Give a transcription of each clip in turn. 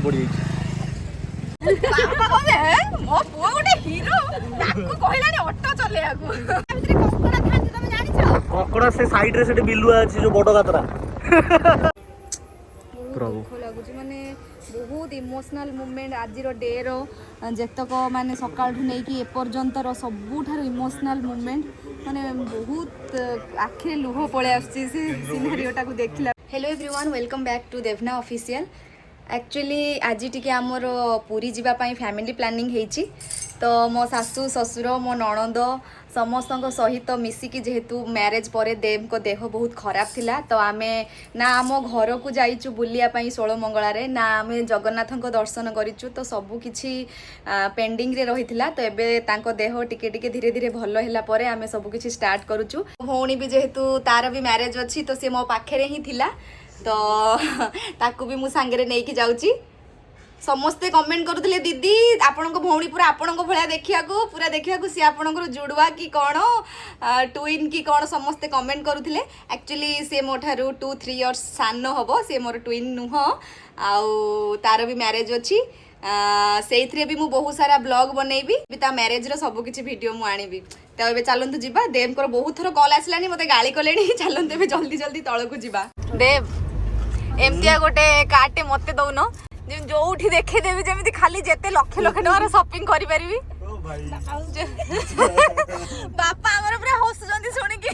पड़ी मो पुआ गोटे हीरो ताको कहलानी ऑटो चलेयाकू भितरे ककड़ा थांती तमे जानि छ ककड़ा से साइड रे सेटे बिलुआ अछि जो बडो गातरा प्रभु लागुची माने बहुत इमोशनल मोमेंट आज रो डे रो जेतक माने सकाळ ठु नै कि ए पर्यंत रो सबुठार इमोशनल मोमेंट माने बहुत आखिरे लुह पळे आछी से सिनेरियोटा को देखला। Hello everyone welcome back to Devna official. Actually आज टिके आमर पुरी जीवा पाई फैमिली प्लानिंग हेची तो मो सासू ससुर मो नणंद समस्त सहित मिसिकी जेहेतु मैरेज पर देव को देह बहुत खराब थिला तो आमे ना आम घर को जाइचु बुलिया पाई 16 मंगलारे ना आमे जगन्नाथ को दर्शन करिचु तो सबु किछि पेंडिंग रे रहिथिला तो एबे तांको देह टिके टिके धीरे धीरे भलो हैला परे आमे सबु किछि स्टार्ट करूचु। भौणी भी जेहेतु तार भी मैरेज अछि तो से मो पाखे रे ही थिला तो ताकू भी मु सांगे रे नै कि जाउची। समस्ते कमेंट करुले दीदी आपण भौणी पूरा आपण भाया देखा सी आपणकर जुड़वा कि कौन ट्विन कि कौन समस्ते कमेंट करुले। एक्चुअली से मो ठारू 2-3 इयर्स सान हम से मोर ट्विन नुह आउ तार भी मैरेज अच्छी से भी मु बहुत सारा ब्लॉग बनैबी ता मैरेज रो सब किछि वीडियो मु आनिबी तो ए चलतु जीवा। देव को बहुत थर कॉल आसलानी मते गाली कलेनी चलतु ए जल्दी जल्दी तळकु जीवा। देव एमतिया गोटे कार्टे मते दउनो जो देखे देवी जमी खाली जेते लक्ष लक्ष टकर शॉपिंग करि परिबी बापा हमर पूरा हसुचंदी सुनि कि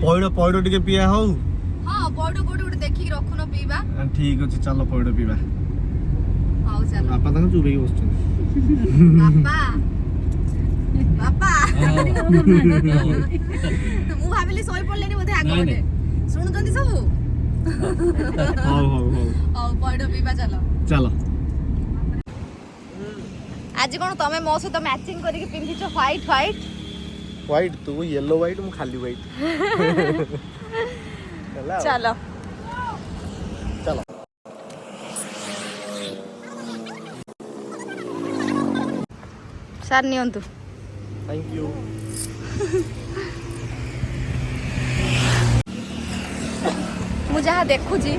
पइडो पइडो टिके पिया हो। हां पइडो कोड उड देखि कि रखुनो पीबा ठीक अछि चलो पइडो पीबा। आउ चलो बापा तक चुबे कि बसछन बापा मु भाबिली सोई पडलेनी बोधे आगो बोधे सुनुचंदी सब पइडो पीबा चलो चलो। आज कौन तमे मो सहित मैचिंग करके पिंधिछ व्हाइट व्हाइट व्हाइट तू येलो व्हाइट मु खाली व्हाइट चलो चलो सर नियंतु थैंक यू। मु जहाँ देखुची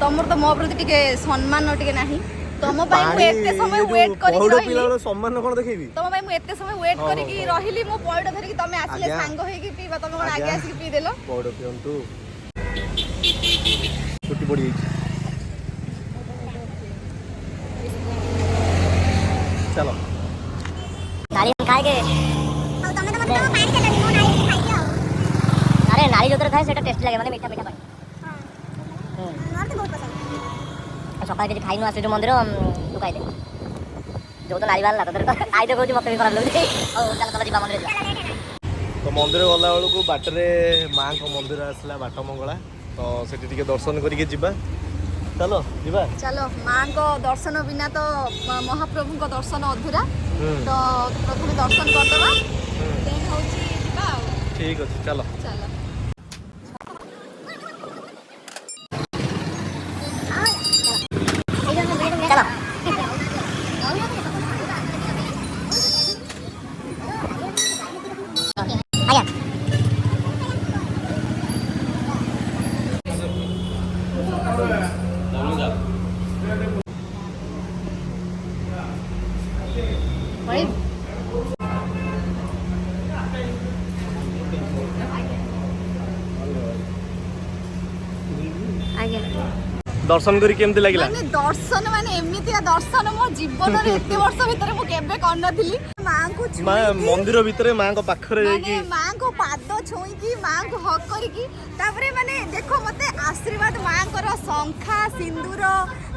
तमर तो मो प्रति टिके सम्मान टिके नाही तम पई मु एते समय वेट करी पइडो पिला सम्मान कोन देखैबी तम पई मु एते समय वेट करी कि रहिली मो पइडो धरि कि तमे आसिले सांग होई कि पीबा तमे कोन आगे आसी पी देलो पइडो पियंतु छुट्टी पड़ी चलो नाली खाए के और तमे तो मतलब पानी के लगी मो नाली खाई के अरे नाली जोतर खाए सेटा टेस्ट लागे माने मीठा मीठा पानी मोर तो बहुत पसंद सकाळ के खाई न आसे जो मंदिर तू खाई दे जो तो नाली वाला तो आई दे कहू मते भी खराब लगै ओ चल चल जीवा मंदिर तो मंदिर गला बेलू को बाटरे माँ को मंदिर आसला बाट मंगला तो सेठी टिके दर्शन करके जीवा। चलो जीवा चलो माँ को दर्शन बिना तो महाप्रभु को दर्शन अधूरा तो प्रथम दर्शन कर देबा देन होची जीवा। ठीक अछि चलो चलो दर्शन करी केमती लागिला माने दर्शन माने एमितिया दर्शन मो जीवन रे एते वर्ष भीतर मु केबे करनथिली मां को मंदिर भीतर मां को पाखरे माने मां को पाद छोई की मां को हक करी की तापरे माने देखो मते आशीर्वाद मां को शंखा सिंदूर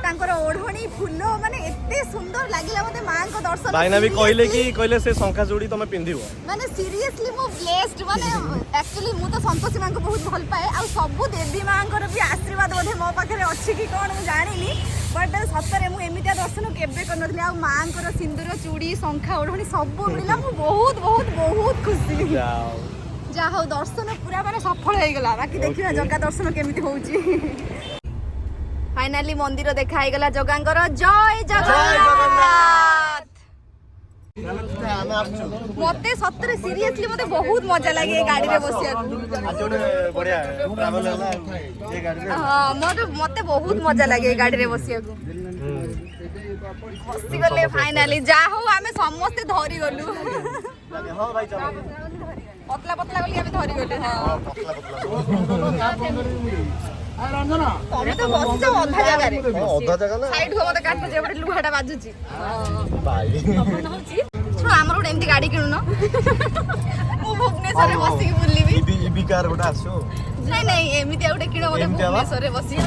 तांकर ओढणी फूल माने एते सुंदर लागिला मते मां को दर्शन भाईना भी कहले से शंखा जोड़ी तमे पिंधिबो माने सीरियसली मु ब्लेस्ड माने एक्चुअली मु तो संतोषी मां को बहुत भल पाए आ सब देवी मां को भी आशीर्वाद बोधे मो पाखरे अछि कि कोन मु जानिनी बट सतरे मु एमितिया दर्शन केबे करनथले आ मां को सिंदूर चूड़ी शंखा ओढणी सब मिला मु बहुत बहुत बहुत खुशी जा हो दर्शन पूरा माने सफल हो गला बाकी देखिबा जगह दर्शन केमिति होउची। फाइनाली मंदिर देखा गला जगांकर जय जगन्नाथ। ଆମେ ଆସୁଛୁ ମତେ ସତରେ ସିରିୟସଲି ମତେ ବହୁତ ମଜା ଲାଗେ ଏ ଗାଡିରେ ବସିବାକୁ। ଆଜି ଗୋଟେ ବଢିଆ ଟ୍ରାଭେଲ ହେଲା ଏ ଗାଡ଼ିରେ। ହଁ ମତେ ବହୁତ ମଜା ଲାଗେ ଏ ଗାଡିରେ ବସିବାକୁ। ବସିଗଲେ ଫାଇନାଲି ଯାହା ହଉ ଆମେ ସମସ୍ତେ ଧରିଗଲୁ। ହଁ ଭାଇ ଚାଲ। ପତଲା ପତଲା ବୋଲି ଆମେ ଧରିଗଲୁ। ହଁ ପତଲା ପତଲା ତମେ ତ ବସିଛ ଅଧା ଜାଗାରେ। ଅଧା ଜାଗା ନା ସାଇଡ୍ କୁ ମତେ କାଟୁଛି ଗୋଟେ ଲୁହାଟା ବାଜୁଛି। ଭାଇ ଶୁଣ ଆମର ଗୋଟେ ଏମିତି ଗାଡି କିଣୁନ। ମୁଁ ଭୁବନେଶ୍ୱରରେ ବସିକି ବୁଲିବି। ଇଭି କାର ଗୋଟେ ଆସିବ। ନାଇଁ ନାଇଁ ଏମିତି ଗୋଟେ କିଣ ମତେ ଭୁବନେଶ୍ୱରରେ ବସିକି।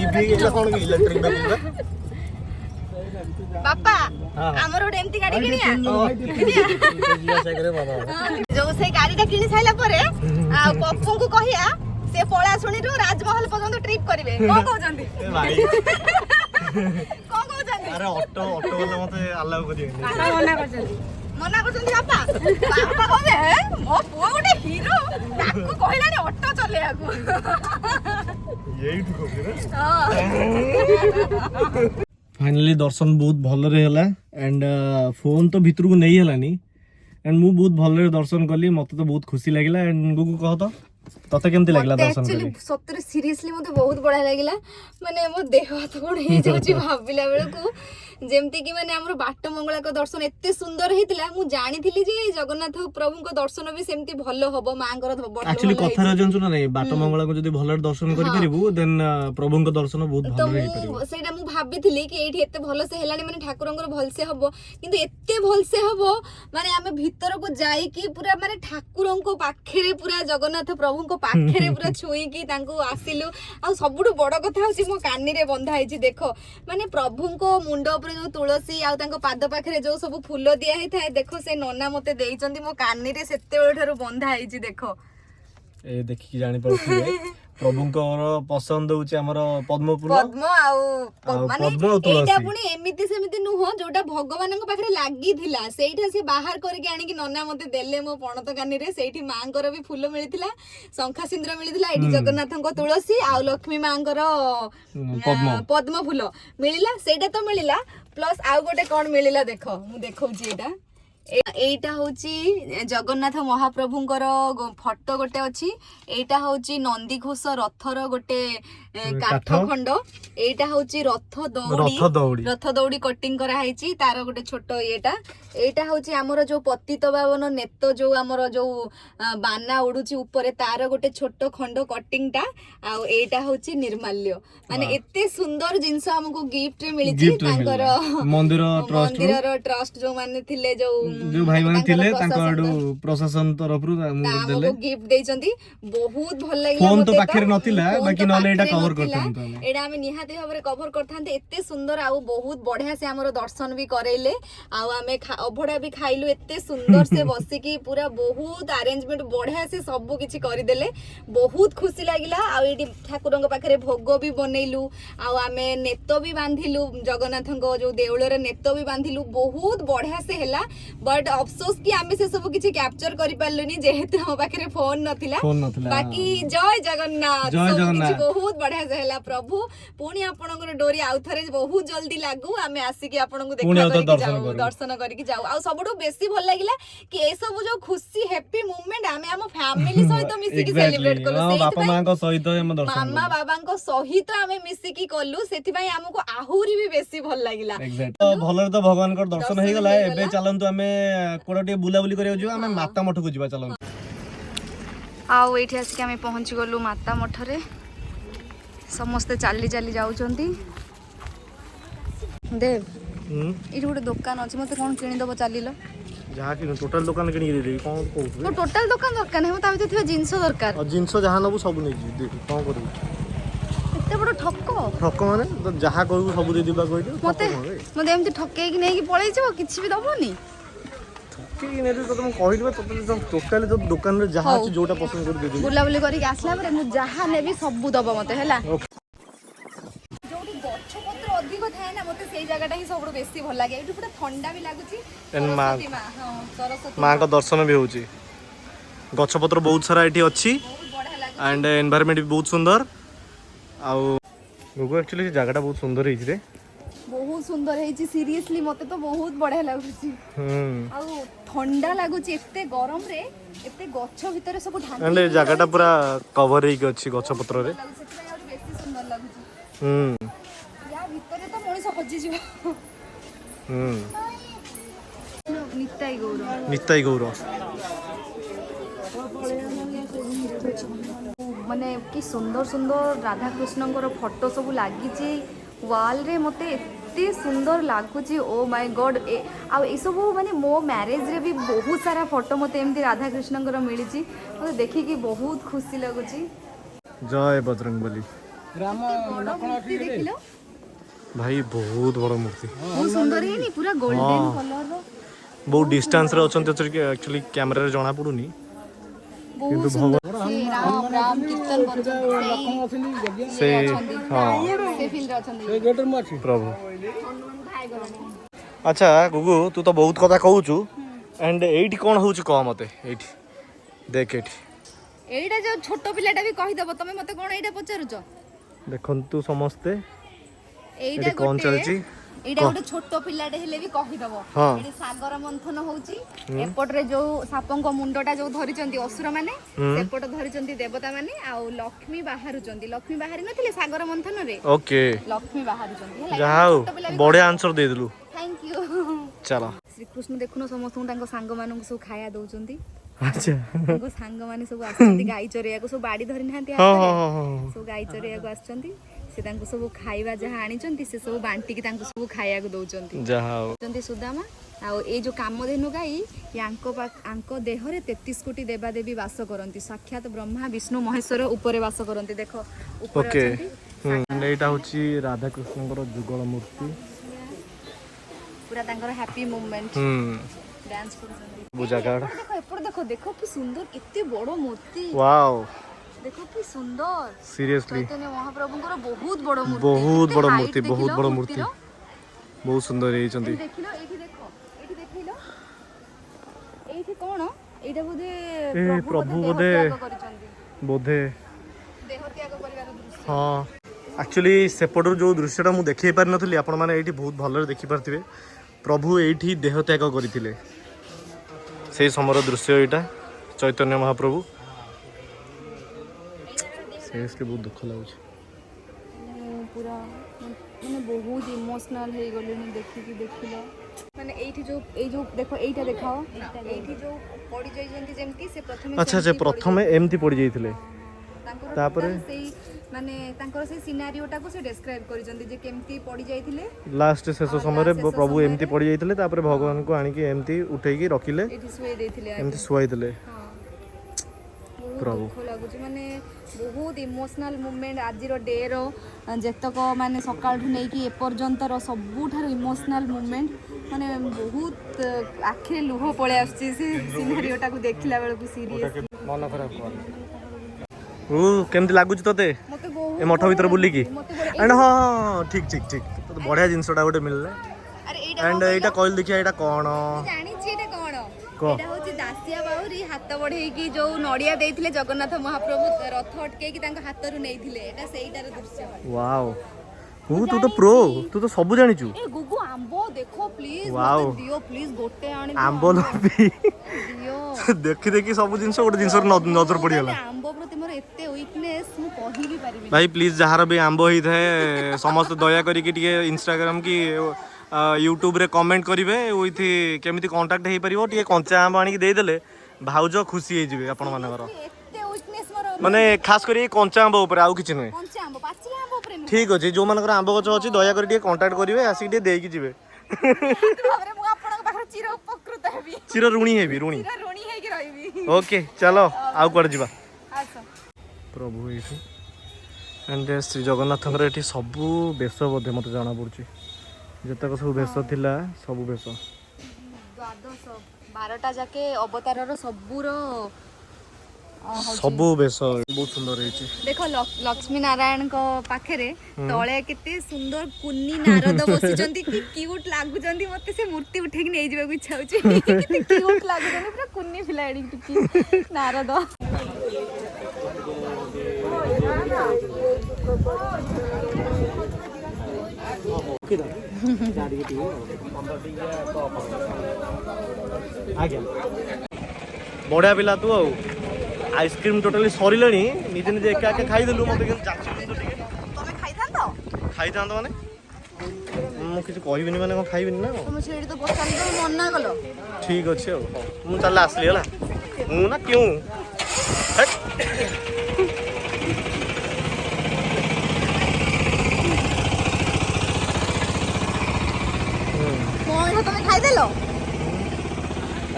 ଇଭି କଣ କି ଇଲେକ୍ଟ୍ରିକ ଭେହିକଲ ବାପା ଆମର ଗୋଟେ ଏମିତି ଗାଡି କିଣିଆ। ଯୋଉ ସେଇ ଗାଡିଟା କିଣି ସାରିଲା ପରେ ଆଉ ପପୁଙ୍କୁ କହିଆ ସେ ପଳାଶୁଣୀରୁ ରାଜମହଲ ପର୍ଯ୍ୟନ୍ତ ଟ୍ରିପ୍ କରିବେ। କଣ କହୁଛନ୍ତି? କଣ କହୁଛନ୍ତି? ଆରେ ଅଟୋ ବାଲା ମତେ ଆଲାଉ କରିବେନି। ମନା କରୁଛନ୍ତି ବାପା। ବାପା କହିବେ ମୋ ପୁଅ ଗୋଟେ ହିରୋ ତାକୁ କହିଲାନି ଅଟୋ ଚଲେଇବାକୁ। ଏଇଠୁ କହୁଛି ହଁ फाइनाली दर्शन बहुत भलरे होला एंड फोन तो भितर को नहीं हलानी एंड मु बहुत भलरे दर्शन कली मते तो बहुत खुशी लागिला एंड गुगु कह तो तते केमती लागिला दर्शन एक्चुअली सତରେ सीरियसली मते बहुत बढिया लागिला माने मो देह हाथ कोण हे जाउची भाबिला बेलको जेमती कि माने हमर बाट मंगला को दर्शन एते सुंदर हेतिला मु जानिथिली जे जगन्नाथ प्रभु को दर्शन भी सेमती भलो हबो मांकर बड एक्चुअली कथा रे जंचु ना बाट मंगला को जदी भलरे दर्शन करि परिबु देन प्रभु को दर्शन बहुत भलरे हे परिबु सेटा मु भाबिथिली कि एठी एते भलो से हेलानी माने ठाकुरंकर भलसे हबो किंतु एते भलसे हबो माने आमे भीतर को जाई कि पूरा माने ठाकुरंको पाखरे पूरा जगन्नाथ प्रभु को पाखरे पूरा छुई कि तांको आसिलु आ सबुठु बड़ कथा होसी मो कानी रे बंधा हिची देखो माने प्रभु को मुंड ऊपर जो तुलसी आ तांको पाद पाखरे जो सब फूल दिया ही थाए देखो से नना मते देइचंदी मो कानी रे सेते बेल ठारू बंधा हिची देखो ए देखि जानि पड़थि प्रभुंकर पसंद होउची हमर पद्म फूल पद्म आउ माने एटा पुनी एमिति सेमिति नुह जोटा भगवानक पाखरे लागी थिला सेइठा से बाहर करके आनी कि नना मते देले मो पणत कानी रे सेइठी मांकर भी फूल मिलिथिला शंखा सिंदूर मिलिथिला एठी जगन्नाथंको तुलसी आ लक्ष्मी मांकर पद्म फूल मिलिला सेटा तो मिलिला प्लस आउ गोटे कोन मिलिला देखो मु देखौची एटा एटा होची जगन्नाथ महाप्रभुंकर फोटो गोटे अच्छी एटा होची नंदी घोष रथर गोटे काठ खंड एटा होची रथ दौड़ी कटिंग करा हैची तार गोटे छोटो एटा होची हमर जो पतित पावन नेत जो हमर जो बाना उडुची ऊपर तार गोटे छोटो खंड कटिंग टा आ एटा होची निर्माल्य माने एते सुंदर जिंस हमको गिफ्ट रे मिलिची तांकर मंदिर ट्रस्ट जो माने थिले जो भाई माने थिले तांकर प्रशासन तरफ रु देले गिफ्ट देइचंदी बहुत भल लागला फोन तो पाखरे नथिला बाकी नले एटा कवर करथान एटा हम निहाती भाबरे कवर करथानते एते सुंदर आ बहुत बढ़िया से हमर दर्शन भी करैले आ हमें अभडा भी खाइलु एते सुंदर से बसी की पूरा बहुत अरेंजमेंट बढ़िया से सब किछि करि देले बहुत खुशी लागिला आ एटी ठाकुरंग पाखरे भोग भी बनैलु आ हमें नेतो भी बांधिलु जगन्नाथंग जो देउळ रे नेतो भी बांधिलु बहुत बढ़िया से हैला बट अफसोस कि आमे से सब किछि कैप्चर करि पारलुनी जेहेतु हम पाखरे फोन नथिला बाकी जय जगन्नाथ किछि बहुत बढ़िया से हैला प्रभु पुणी आपनकर डोरी आउ थरे बहुत जल्दी लागू आमे आसी कि आपनको देखा करके जाऊ दर्शन करके जाऊ आ सबटो बेसी भल लागिला कि ए सब जो खुशी हैप्पी मोमेंट आमे हम फैमिली सहित मिसी कि सेलिब्रेट करू से बापा मां को सहित हम दर्शन मामा बाबा को सहित आमे मिसी कि कलु सेति भाई हमको आहुरी भी बेसी भल लागिला तो भलरे तो भगवान को दर्शन हे गला एबे चलंतु हमें कोडटे बुला बुली करियो जो हमें माता मठ को जिबा चलंतु आउ एठी आसी कि हमें पहुंची गलु माता मठ रे समस्ते चाली चाली जाउचंती देव इठी गोटे दुकान अछि मते कोन किनि दबो चालिलो जहा कि टोटल दुकान किनि दे दे कोन कहू तो टोटल दुकान दरकार है ता भितर जिंस दरकार और जिंस जहा नबु सब नै जी कोन करू एते बड़ ठक माने तो जहा कहू सब दे दिबा कहू मते एमती ठके कि नै कि पळै जबो किछि भी दबोनी कि नै तो तुम कहइबा तो टोटल तो दुकान रे जहा जोटा पसंद कर दे दे बुला बुली करी आसला परे मु जहा नेबी सब दबो मते हैला अधिक थाए ना मते सेई जगहटा ही सबरो बेसी भल लागे एठु पुरा ठंडा भी लागुची सरस्वती मां हां सरस्वती मां का दर्शन भी होची गछ पत्र बहुत सारा एठी अछि एंड एनवायरनमेंट भी बहुत सुंदर आ गोगो एक्चुअली जगहटा बहुत सुंदर हिच रे बहुत सुंदर है सीरियसली मते तो बहुत बढ़िया लागुची आ ठंडा लागुची एते गरम रे एते गच्छ भीतर सब ढांकी एंड जगहटा पूरा कवर हेक अछि गच्छ पत्र रे बेसी सुंदर लागुची या भीतर तो मଣିଷ हजी जिवो निताई गौर माने कि सुंदर सुंदर राधा कृष्णଙ୍କର फोटो सब लागिची वाल रे मते एते सुंदर लागुची ओ माय गॉड आ ए सब माने मो मैरिज रे भी बहुत सारा फोटो मते एमती राधा कृष्णଙ୍କର मिलिची मते देखि कि बहुत खुशी लागुची जय बजरंगबली राम लक्ष्मण देखिलो भाई बहुत बड़ मूर्ति बहुत सुंदर है नी पूरा गोल्डन कलर रो बहुत डिस्टेंस रे अछन एक्चुअली कैमरा रे जणा पडुनी बहुत सुंदर से राम राम कीर्तन करछन से हां से फील रहछन से गेटर माछी प्रभु अच्छा गुगु तू तो बहुत कथा कहूचु एंड एठी कोन होउछु कह मते एठी देख एठी एइडा जो छोटो पिलाटा भी कहि दबो तमे मते कोन एइडा पचारुचो देखंतु समस्ते एइडा कोन चलची एइडा गोटे छोटो पिलाटे हेले भी कहि दबो एडी सागर मंथन होउची एपट रे जो सापंक मुंडटा जो धरिचंती असुर माने सेपट धरिचंती देवता माने आ लक्ष्मी बाहरुचंती लक्ष्मी बाहरी नथिले सागर मंथन रे ओके लक्ष्मी बाहरुचंती हेला जाओ बड़े आंसर दे देलु थैंक यू चलो श्री कृष्ण देखुनो समस्त तांको सांग मानक सब खाया दउचंती अच्छा तांको सांग माने सब आछंती गाई चरेया को सब बाडी धरि नाहंती सब गाई चरेया को आछंती से तांको सब खाइबा जहा आनिचंती से सब बांटी की तांको सब खाया को दउचंती जाओ चंती सुदामा आ ए जो कामधेनु गाई यांको देह रे 33 कोटी देवा देवी वास करंती साक्षात ब्रह्मा विष्णु महेश्वर ऊपर वास करंती देखो ऊपर ओके एटा होची राधा कृष्णଙ୍କର जुगल मूर्ति पूरा तांकर हैप्पी मोमेंट डांस करछंती वो जगह देखो एपर देखो देखो कि सुंदर कितने बड़ो मूर्ति वाओ देखो कि सुंदर सीरियसली चैतन्य महाप्रभुଙ୍କର बहुत बड़ मूर्ति बहुत बड़ मूर्ति height बहुत देखिलो बड़ मूर्ति बहुत सुंदर हेई चंदी देखिलो एठी देखो एठी देखिलो एठी कोन एटा बोधे ए प्रभु बोधे करिसंती बोधे देह त्याग परिवार दृश्य हां एक्चुअली सेपटर जो दृश्यटा मु देखै पार नथली आपण माने एठी बहुत भलरे देखि पारथिबे प्रभु एठी देह त्याग करिथिले से समर दृश्य एटा चैतन्य महाप्रभु सीरियसली बहुत दुख लागुଛି पूरा माने बहुत इमोशनल हे गलेनी देखिलो माने एठी जो देखो एटा देखाओ एठी जो पड़ी जाई जंती जेमती से प्रथमे अच्छा अच्छा प्रथमे एमती पड़ी जाइथिले तापर सेई माने तांकर से सिनारियोटा को से डिस्क्राइब करि जंती जे केमती पड़ी जाइथिले लास्ट शेष समय रे प्रभु एमती पड़ी जाइथिले तापर भगवान को आनी के एमती उठै की रखिले एठी सुई देथिले एमती सुई दिले प्रभु लागुଛି ମାନେ ବହୁତ ଇମୋସନାଲ ମୁଭମେଣ୍ଟ ଆଜିର ଡେ ର ଯେତକ ମାନେ ସକାଳଠୁ ନେଇକି ଏପର୍ଯ୍ୟନ୍ତର ସବୁଠାରୁ ଇମୋସନାଲ ମୁଭମେଣ୍ଟ ମାନେ ବହୁତ ଆଖିରେ ଲୁହ ପଳେଇ ଆସୁଛି ସେ ସିନାରିଓଟାକୁ ଦେଖିଲା ବେଳକୁ ସିରିୟସଲି ମନ ଖରାପ ଓ କେମିତି ଲାଗୁଛି ତତେ ମତେ ବହୁତ ଏ ମଠ ଭିତରେ ବୁଲିକି एंड हां ठीक ठीक ठीक तो बढ़िया जिंसटा गोटे मिलले अरे एंड एटा कहल देखिया एटा कोन जानि छी एटा कोन एटा होची दासिया बाउरी हाथ बढ़ेई की जो नडिया देइथिले जगन्नाथ महाप्रभु रथ अटके की तांका हाथ रु नेइथिले एटा सेइटार दृश्य वाओ तू तो प्रो तू तो सब जानि छु ए गुगु आंबो देखो प्लीज वाओ मते दियो प्लीज गोटे आनी आंबो भी दियो देखि देखि सब जिंस गोटे जिंस नजर पड़ी गला आंबो प्रति मोर एते वीकनेस मु कहि भी परिबे भाई प्लीज जहार भी आंबो ही थाए समस्त दया करी कि टिके इंस्टाग्राम की यूट्यूब रे कमेंट करिवे विथ केमिति कांटेक्ट हे परिबो टिके कंचा आंबो आनी दे देले भाउज खुशी हे जिवे आपण मानकर एते वीकनेस मोर माने खास करी कंचा आंबो ऊपर आउ किछ नै कंचा आंबो पाचिला आंबो ऊपर ठीक अछि जो मानकर आंबो गछ अछि दया करी टिके कांटेक्ट करिवे आसी टिके देई कि जिवे बाबरे मु आपन बाहर चिर उपकृत हेबी चिर ऋणी हेबी ऋणी चिर ऋणी हे कि रहबी ओके चलो आउ कर जिबा आसो प्रभु एठी एंड श्री जगन्नाथଙ୍କର एठी सबु बेश बोधे मते जाना पड़छि जतक सब बेश थिला सबु बेश द्वादश 12टा जाके अवतारर सबुर सबु बेश बहुत सुंदर हेछि देखो लक्ष्मी नारायण को पाखरे तळे केते सुंदर कुन्नी नारद बसिचंती कि क्यूट लागुचंती मते से मूर्ति उठे कि नै जिबा को इच्छा होछि केते क्यूट लागुचंती पूरा कुन्नी फिलाडी टिकी नारद ଆଜ୍ଞା ବଢ଼ିଆ ପିଲା ତୁ ଆଉ ଆଇସ୍କ୍ରିମ୍ ଟୋଟାଲି ସରିଲାଣି ନିଜେ ନିଜେ ଏକା ଏକା ଖାଇଦେଲୁ ମୋତେ କିନ୍ତୁ ଯାଚିଲୁ ତ ଟିକେ ତମେ ଖାଇଥାନ୍ତ ଖାଇଥାନ୍ତ ମାନେ ମୁଁ କିଛି କହିବିନି ମାନେ କ'ଣ ଖାଇବିନି ନା କ'ଣ ତମେ ସେଇଠି ତ ପଚାରିଲି ତମେ ମନା କଲ ଠିକ୍ ଅଛି ଆଉ ହଉ ମୁଁ ତାହେଲେ ଆସିଲି ହେଲା ମୁଁ ନା କେଉଁ ମୋ ଅଇଁଠା ତମେ ଖାଇଦେଲ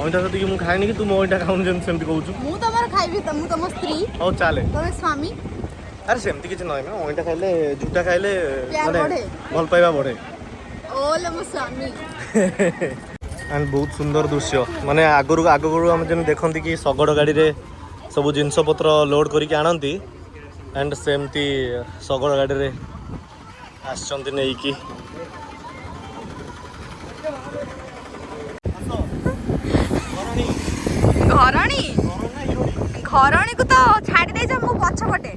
ଅଇଁଠା ତ ଟିକେ ମୁଁ ଖାଏନି କି ତୁ ମୋ ଅଇଁଠା ଖାଉନି ଯେମିତି ସେମିତି କହୁଛୁ ମୁଁ ତମର ଖାଇବି ମୁଁ ତମ ସ୍ତ୍ରୀ ହଉ ଚାଲେ ତମେ ସ୍ୱାମୀ ଆରେ ସେମିତି କିଛି ନାହିଁ ନା ଅଇଁଠା ଖାଇଲେ ଝୁଟା ଖାଇଲେ ପ୍ୟାର ବଢ଼େ। ଭଲ ପାଇବା ବଢ଼େ ଓଲେ ମୋ ସ୍ୱାମୀ ଆଣ୍ଡ ବହୁତ ସୁନ୍ଦର ଦୃଶ୍ୟ ମାନେ ଆଗରୁ ଆମେ ଯେମିତି ଦେଖନ୍ତି କି ଶଗଡ଼ ଗାଡ଼ିରେ ସବୁ ଜିନିଷପତ୍ର ଲୋଡ଼ କରିକି ଆଣନ୍ତି ଆଣ୍ଡ ସେମିତି ଶଗଡ଼ ଗାଡ଼ିରେ ଆସିଛନ୍ତି ନେଇକି ଘରଣୀକୁ ତ ଛାଡ଼ି ଦେଇଛ ମୁଁ ପଛପଟେ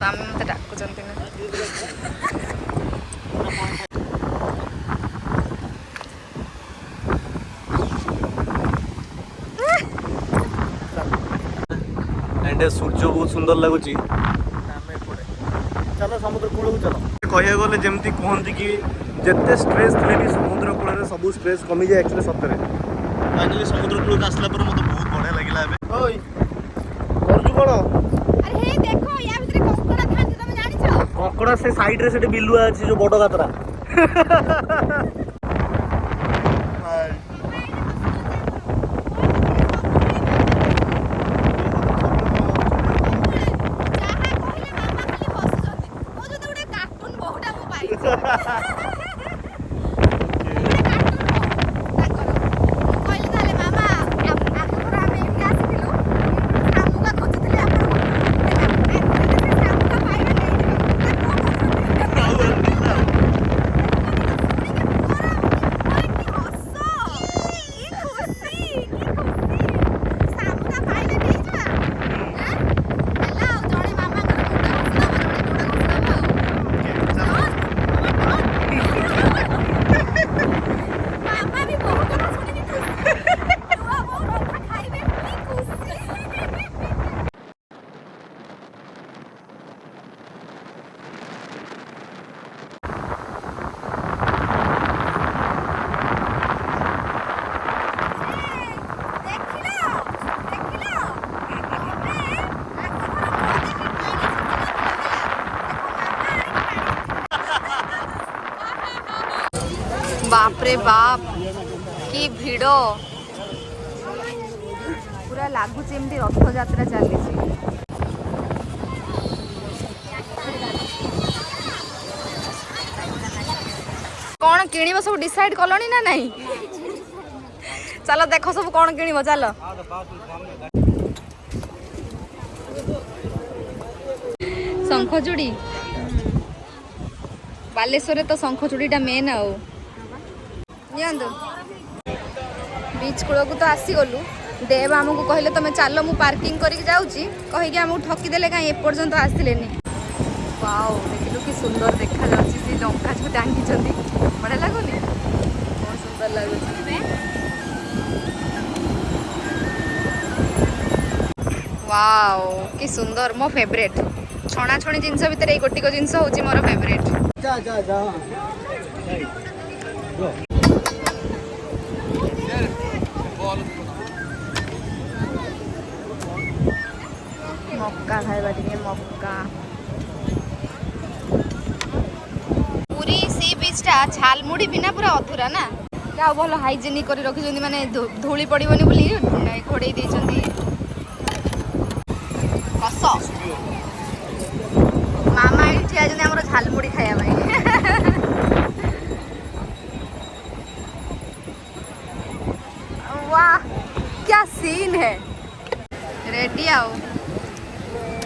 ଆମେ ମତେ ଡାକୁଛନ୍ତି ନା एंड सूर्य बहुत सुंदर लगुच चल समुद्र कूल को चल कह गले जमती कहती कि जिते स्ट्रेस थे भी समुद्र कूल सब स्ट्रेस कमी जाए एक्चुअली सतरे फाइनाली समुद्र कूल को आसला मतलब बहुत बढ़िया लगे ओई करजु कौन अरे हे देखो या भितरे कंकड़ा थांती तमे जानि छ कंकड़ा से साइड रे से बिलुआ अछि जो बड़ गातरा बाप रे बाप की भिड़ पूरा लगुच एमती रथ यात्रा चली कौन किणव सब डिसाइड कलनी ना नहीं चलो देख सब कौन किणव चल शंखचूड़ी बालेश्वर तो शंखचूड़ीटा मेन आउ बीच कूल को तो आसीगलु देव आमको कहले तुम चल मु पार्किंग करके जाऊँगी कहीकि आमको ठकीदेले कहीं एपर्यंत आसिले वाओ देखिलु कि सुंदर देखा जाउछि से लंका जो टांगी बढ़िया लगुनि बहुत सुंदर लगुच वाओ कि सुंदर मो फेवरेट छणा छणी जिनस भितर ये गोटिक जिनस होची मोर फेवरेट मक्का खाइबा टिके मक्का पूरी सी बीचटा झालमुड़ी बिना पूरा अधूरा ना क्या भल हाइजेनिक कर रखिछन्ती माने धूली पड़िबनी बोली घोड़े देइछन्ती कस मामा एठी ठिया जने हमर झालमुड़ी खाइबा भाई वाह क्या सीन है रेडी आओ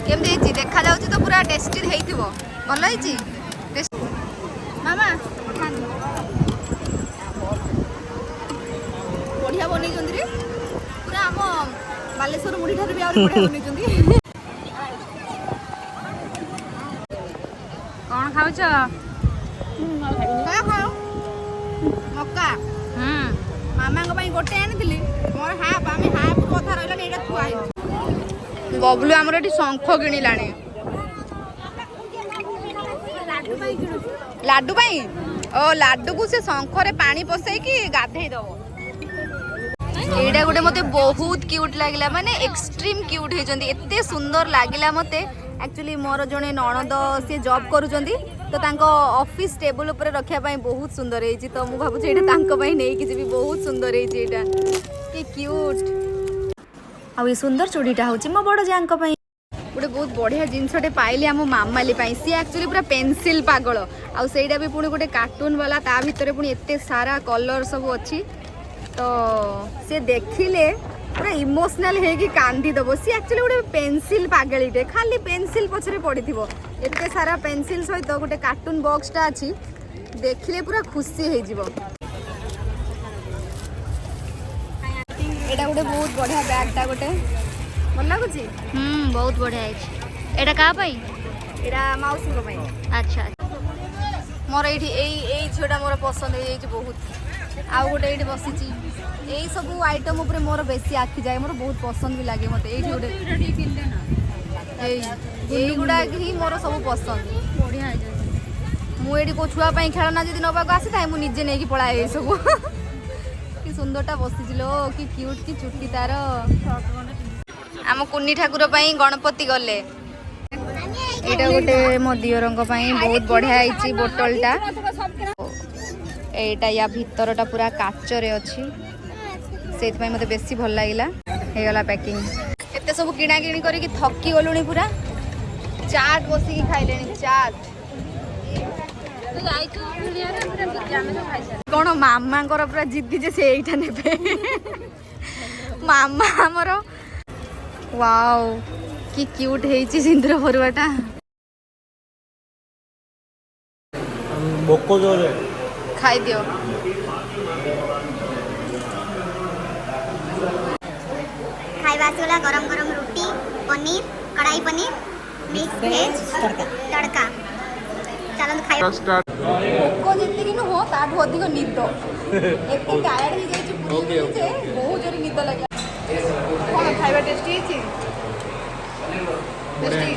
केम देछि देखा जाउछि तो पूरा टेस्टी हेइथिबो भल हेछि मामा ଆହୁରି ବଢିଆ ବନେଇଛନ୍ତି। କଣ ଖାଉଛ? ମକା ମାମାଙ୍କ ପାଇଁ ଗୋଟେ ଆଣିଥିଲି, ମୋର ହାଫ୍, ଆମେ ହାଫ୍ ଅଧା ରହିଲାନି, ଏଇଟା ଥୁଆ ହେଇଛି। ବବଲୁ ଆମର ଏଠି ଶଙ୍ଖ କିଣିଲାଣି ଲାଡୁ ପାଇଁ। ଓ ଲାଡୁକୁ ସେ ଶଙ୍ଖରେ ପାଣି ପଶେଇକି ଗାଧେଇ ଦବ। ଏଇଟା ଗୋଟେ ମତେ ବହୁତ କ୍ୟୁଟ୍ ଲାଗିଲା, ମାନେ ଏକ୍ସଟ୍ରିମ୍ କ୍ୟୁଟ୍ ହେଇଛନ୍ତି, ଏତେ ସୁନ୍ଦର ଲାଗିଲା ମତେ। ଆକ୍ଚୁଆଲି ମୋର ଜଣେ ନଣନ୍ଦ ସିଏ ଜବ୍ କରୁଛନ୍ତି, ତ ତାଙ୍କ ଅଫିସ୍ ଟେବୁଲ ଉପରେ ରଖିବା ପାଇଁ ବହୁତ ସୁନ୍ଦର ହେଇଛି। ତ ମୁଁ ଭାବୁଛି ଏଇଟା ତାଙ୍କ ପାଇଁ ନେଇକି ଯିବି, ବହୁତ ସୁନ୍ଦର ହେଇଛି ଏଇଟା, କି କ୍ୟୁଟ୍। ଆଉ ଏ ସୁନ୍ଦର ଚୁଡ଼ିଟା ହେଉଛି ମୋ ବଡ଼ ଯାଙ୍କ ପାଇଁ। ଗୋଟେ ବହୁତ ବଢ଼ିଆ ଜିନିଷଟେ ପାଇଲି ଆମ ମାମାଲି ପାଇଁ। ସିଏ ଆକ୍ଚୁଆଲି ପୁରା ପେନସିଲ୍ ପାଗଳ, ଆଉ ସେଇଟା ବି ପୁଣି ଗୋଟେ କାର୍ଟୁନ୍ ବାଲା, ତା ଭିତରେ ପୁଣି ଏତେ ସାରା କଲର୍ ସବୁ ଅଛି। ତ ସେ ଦେଖିଲେ ପୁରା ଇମୋସନାଲ ହେଇକି କାନ୍ଦିଦବ। ସିଏ ଆକ୍ଚୁଆଲି ଗୋଟେ ପେନସିଲ୍ ପାଗଳିଟେ, ଖାଲି ପେନସିଲ୍ ପଛରେ ପଡ଼ିଥିବ। ଏତେ ସାରା ପେନସିଲ୍ ସହିତ ଗୋଟେ କାର୍ଟୁନ୍ ବକ୍ସଟା ଅଛି, ଦେଖିଲେ ପୁରା ଖୁସି ହେଇଯିବ। ଏଇଟା ଗୋଟେ ବହୁତ ବଢ଼ିଆ ବ୍ୟାଗ୍ଟା, ଗୋଟେ ଭଲ ଲାଗୁଛି। ବହୁତ ବଢ଼ିଆ ହେଇଛି। ଏଇଟା କାହା ପାଇଁ? ଏଇଟା ମାଉସୀଙ୍କ ପାଇଁ। ଆଚ୍ଛା। ମୋର ଏଇଠି ଏଇ ଝିଅଟା ମୋର ପସନ୍ଦ ହେଇଯାଇଛି ବହୁତ। ଆଉ ଗୋଟେ ଏଇଠି ବସିଛି। ଏଇ ସବୁ ଆଇଟମ୍ ଉପରେ ମୋର ବେଶୀ ଆଖି ଯାଏ, ମୋର ବହୁତ ପସନ୍ଦ ବି ଲାଗେ ମତେ। ଏଇଠି ଗୋଟେ ଏଇଗୁଡ଼ା ହିଁ ମୋର ସବୁ ପସନ୍ଦ। ବଢ଼ିଆ ହେଇଛି। ମୁଁ ଏଇଠି କୋଉ ଛୁଆ ପାଇଁ ଖେଳନା ଯଦି ନେବାକୁ ଆସିଥାଏ, ମୁଁ ନିଜେ ନେଇକି ପଳାଏ ଏଇ ସବୁ। କି ସୁନ୍ଦରଟା ବସିଛି ଲୋ, କି କ୍ୟୁଟ୍, କି ଚୁଟି ତାର। ଆମ କୁନି ଠାକୁର ପାଇଁ ଗଣପତି ଗଲେ। ଏଇଟା ଗୋଟେ ମୋ ଦିଅରଙ୍କ ପାଇଁ ବହୁତ ବଢ଼ିଆ ହେଇଛି ବୋଟଲଟା। ଏଇଟା ୟା ଭିତରଟା ପୁରା କାଚରେ ଅଛି, ସେଇଥିପାଇଁ ମୋତେ ବେଶୀ ଭଲ ଲାଗିଲା। ହେଇଗଲା ପ୍ୟାକିଂ। ଏତେ ସବୁ କିଣାକିଣି କରିକି ଥକି ଗଲୁଣି ପୁରା। ଚାଟ୍ ବସିକି ଖାଇଲେଣି, ଚାଟ୍। କଣ ମାମାଙ୍କର ପୁରା ଜିଦି ଯେ ସେ ଏଇଟା ନେବେ। ମାମା ଆମର ୱାଓ, କି କ୍ୟୁଟ୍ ହେଇଛି ସିନ୍ଦୁର ଫରୁଆଟା। ଭୋକ ଜୋରେ, ଖାଇଦିଅ। ଖାଇବା ଆସିଗଲା, ଗରମ ଗରମ ରୁଟି, ପନିର, କଡ଼ାଇ ପନିର, ମିକ୍ସ ଭେଜ ତଡ଼କା। ଚାଲନ୍ତୁ ଖାଇବା। ଭୋକ ଯେତିକି ନୁହଁ ତାଠୁ ଅଧିକ ନିଦ। ଏତେ ଟାୟାର୍ଡ ହେଇଯାଇଛି ପୁରୀ ଯେ ବହୁତ ଜୋରେ ନିଦ ଲାଗିଲା। କଣ ଖାଇବା ଟେଷ୍ଟି ହେଇଛି? ଟେଷ୍ଟି